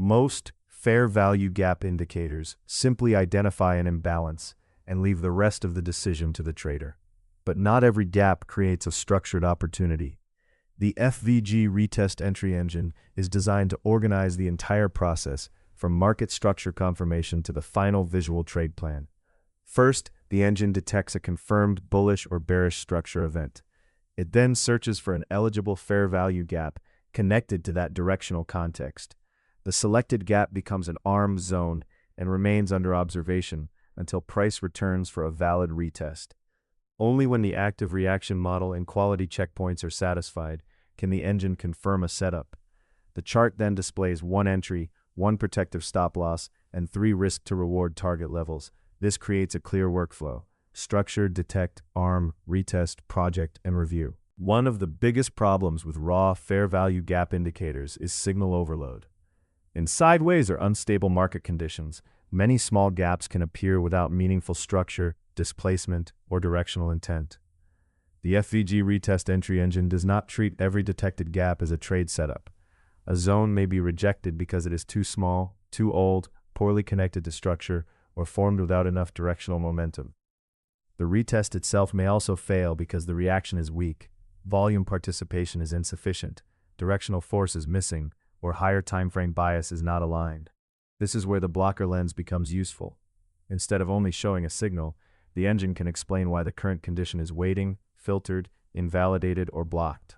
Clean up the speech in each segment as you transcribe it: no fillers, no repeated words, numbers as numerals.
Most fair value gap indicators simply identify an imbalance and leave the rest of the decision to the trader. But not every gap creates a structured opportunity. The FVG Retest Entry Engine is designed to organize the entire process from market structure confirmation to the final visual trade plan. First, the engine detects a confirmed bullish or bearish structure event. It then searches for an eligible fair value gap connected to that directional context. The selected gap becomes an arm zone and remains under observation until price returns for a valid retest. Only when the active reaction model and quality checkpoints are satisfied can the engine confirm a setup. The chart then displays 1 entry, 1 protective stop loss, and 3 risk to reward target levels. This creates a clear workflow: structure, detect, arm, retest, project, and review. One of the biggest problems with raw fair value gap indicators is signal overload. In sideways or unstable market conditions, many small gaps can appear without meaningful structure, displacement, or directional intent. The FVG Retest Entry Engine does not treat every detected gap as a trade setup. A zone may be rejected because it is too small, too old, poorly connected to structure, or formed without enough directional momentum. The retest itself may also fail because the reaction is weak, volume participation is insufficient, directional force is missing, or higher timeframe bias is not aligned. This is where the blocker lens becomes useful. Instead of only showing a signal, the engine can explain why the current condition is waiting, filtered, invalidated, or blocked.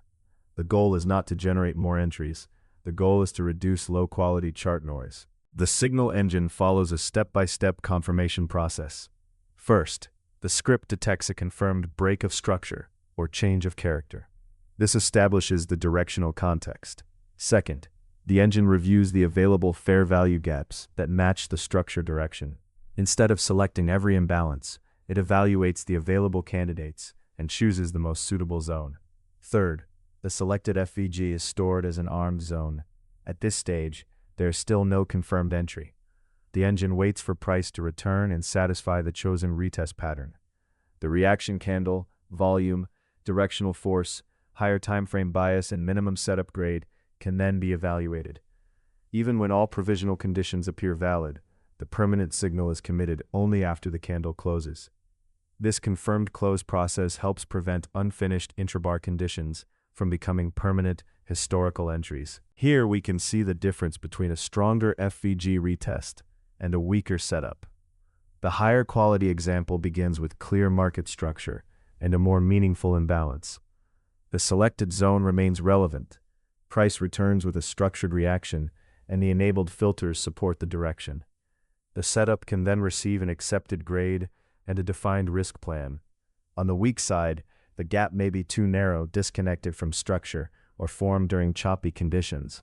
The goal is not to generate more entries. The goal is to reduce low-quality chart noise. The signal engine follows a step-by-step confirmation process. First, the script detects a confirmed break of structure or change of character. This establishes the directional context. Second, the engine reviews the available fair value gaps that match the structure direction. Instead of selecting every imbalance, it evaluates the available candidates and chooses the most suitable zone. Third, the selected FVG is stored as an armed zone. At this stage, there is still no confirmed entry. The engine waits for price to return and satisfy the chosen retest pattern. The reaction candle, volume, directional force, higher timeframe bias, and minimum setup grade can then be evaluated. Even when all provisional conditions appear valid, the permanent signal is committed only after the candle closes. This confirmed close process helps prevent unfinished intrabar conditions from becoming permanent historical entries. Here we can see the difference between a stronger FVG retest and a weaker setup. The higher quality example begins with clear market structure and a more meaningful imbalance. The selected zone remains relevant. Price returns with a structured reaction, and the enabled filters support the direction. The setup can then receive an accepted grade and a defined risk plan. On the weak side, the gap may be too narrow, disconnected from structure, or formed during choppy conditions.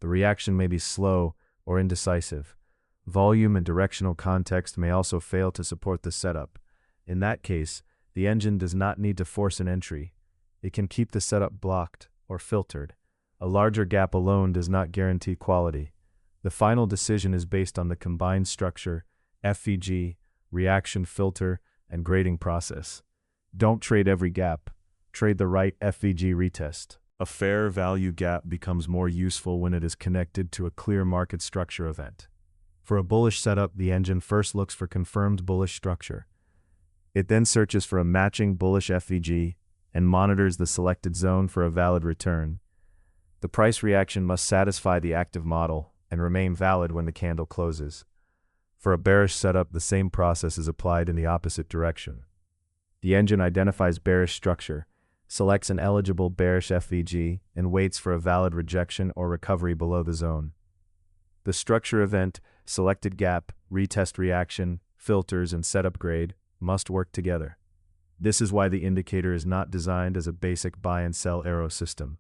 The reaction may be slow or indecisive. Volume and directional context may also fail to support the setup. In that case, the engine does not need to force an entry. It can keep the setup blocked or filtered. A larger gap alone does not guarantee quality. The final decision is based on the combined structure, FVG, reaction filter, and grading process. Don't trade every gap. Trade the right FVG retest. A fair value gap becomes more useful when it is connected to a clear market structure event. For a bullish setup, the engine first looks for confirmed bullish structure. It then searches for a matching bullish FVG and monitors the selected zone for a valid return. The price reaction must satisfy the active model and remain valid when the candle closes. For a bearish setup, the same process is applied in the opposite direction. The engine identifies bearish structure, selects an eligible bearish FVG, and waits for a valid rejection or recovery below the zone. The structure event, selected gap, retest reaction, filters, and setup grade must work together. This is why the indicator is not designed as a basic buy and sell arrow system.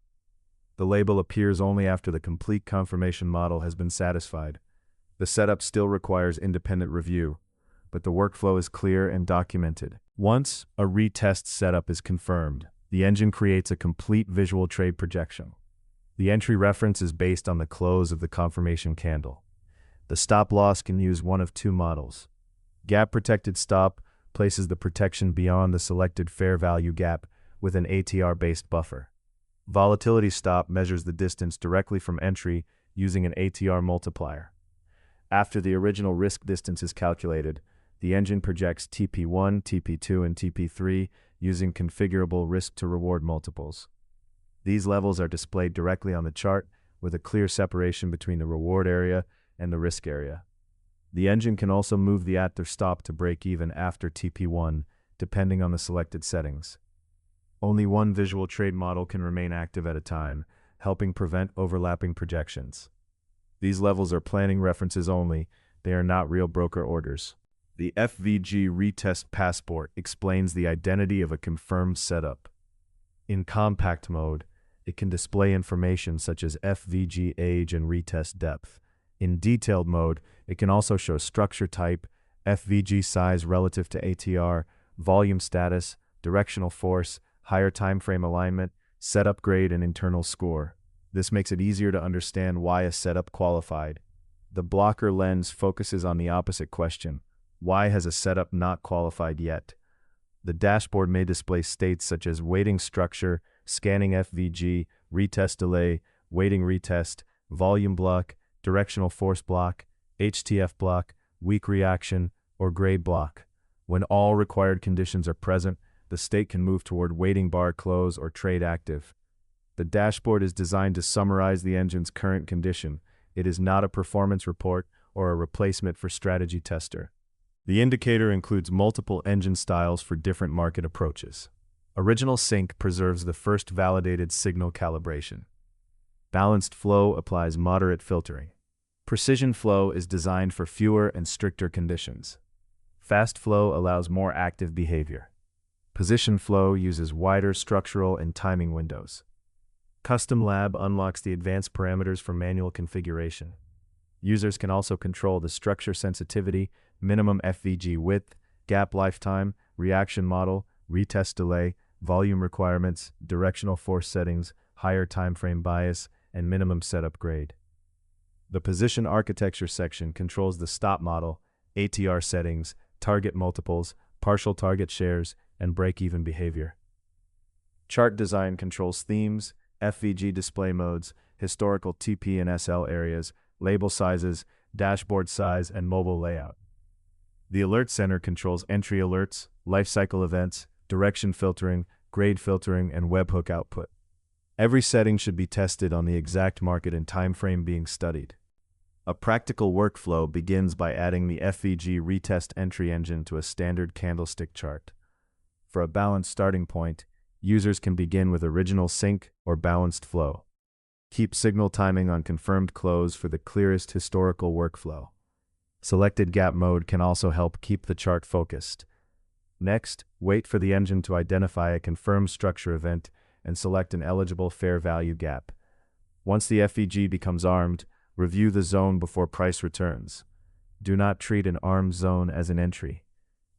The label appears only after the complete confirmation model has been satisfied. The setup still requires independent review, but the workflow is clear and documented. Once a retest setup is confirmed, the engine creates a complete visual trade projection. The entry reference is based on the close of the confirmation candle. The stop loss can use one of two models. Gap protected stop places the protection beyond the selected fair value gap with an ATR-based buffer. Volatility stop measures the distance directly from entry using an ATR multiplier. After the original risk distance is calculated, the engine projects TP1, TP2, and TP3 using configurable risk-to-reward multiples. These levels are displayed directly on the chart with a clear separation between the reward area and the risk area. The engine can also move the at-or-stop to break even after TP1, depending on the selected settings. Only one visual trade model can remain active at a time, helping prevent overlapping projections. These levels are planning references only, they are not real broker orders. The FVG Retest Passport explains the identity of a confirmed setup. In compact mode, it can display information such as FVG age and retest depth. In detailed mode, it can also show structure type, FVG size relative to ATR, volume status, directional force, higher time frame alignment, setup grade, and internal score. This makes it easier to understand why a setup qualified. The blocker lens focuses on the opposite question: why has a setup not qualified yet? The dashboard may display states such as waiting structure, scanning FVG, retest delay, waiting retest, volume block, directional force block, HTF block, weak reaction, or grade block. When all required conditions are present, the state can move toward waiting bar close or trade active. The dashboard is designed to summarize the engine's current condition. It is not a performance report or a replacement for strategy tester. The indicator includes multiple engine styles for different market approaches. Original sync preserves the first validated signal calibration. Balanced flow applies moderate filtering. Precision flow is designed for fewer and stricter conditions. Fast flow allows more active behavior. Position flow uses wider structural and timing windows. Custom Lab unlocks the advanced parameters for manual configuration. Users can also control the structure sensitivity, minimum FVG width, gap lifetime, reaction model, retest delay, volume requirements, directional force settings, higher time frame bias, and minimum setup grade. The position architecture section controls the stop model, ATR settings, target multiples, partial target shares, and break-even behavior. Chart design controls themes, FVG display modes, historical TP and SL areas, label sizes, dashboard size, and mobile layout. The Alert Center controls entry alerts, lifecycle events, direction filtering, grade filtering, and webhook output. Every setting should be tested on the exact market and time frame being studied. A practical workflow begins by adding the FVG Retest Entry Engine to a standard candlestick chart. For a balanced starting point, users can begin with original sync or balanced flow. Keep signal timing on confirmed close for the clearest historical workflow. Selected gap mode can also help keep the chart focused. Next, wait for the engine to identify a confirmed structure event and select an eligible fair value gap. Once the FVG becomes armed, review the zone before price returns. Do not treat an armed zone as an entry.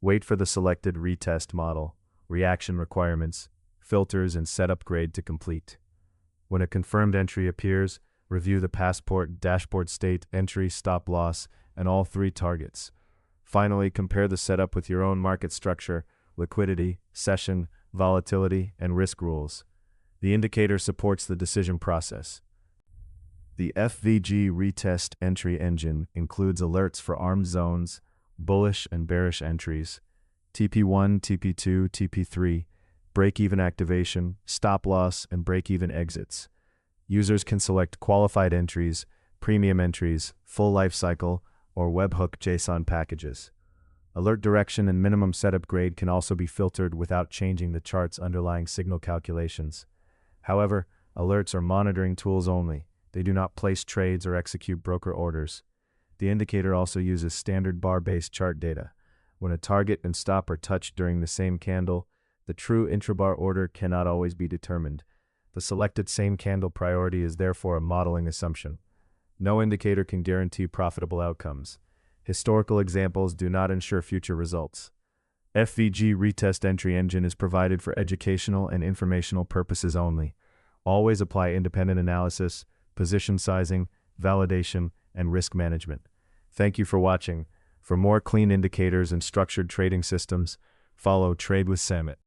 Wait for the selected retest model, reaction requirements, filters, and setup grade to complete. When a confirmed entry appears, review the passport, dashboard state, entry, stop loss, and all three targets. Finally, compare the setup with your own market structure, liquidity, session, volatility, and risk rules. The indicator supports the decision process. The FVG Retest Entry Engine includes alerts for armed zones, bullish and bearish entries, TP1, TP2, TP3, break-even activation, stop loss, and break-even exits. Users can select qualified entries, premium entries, full life cycle, or webhook JSON packages. Alert direction and minimum setup grade can also be filtered without changing the chart's underlying signal calculations. However, alerts are monitoring tools only. They do not place trades or execute broker orders. The indicator also uses standard bar-based chart data. When a target and stop are touched during the same candle, the true intrabar order cannot always be determined. The selected same candle priority is therefore a modeling assumption. No indicator can guarantee profitable outcomes. Historical examples do not ensure future results. FVG Retest Entry Engine is provided for educational and informational purposes only. Always apply independent analysis, position sizing, validation, and risk management. Thank you for watching. For more clean indicators and structured trading systems, follow TradeWSamet.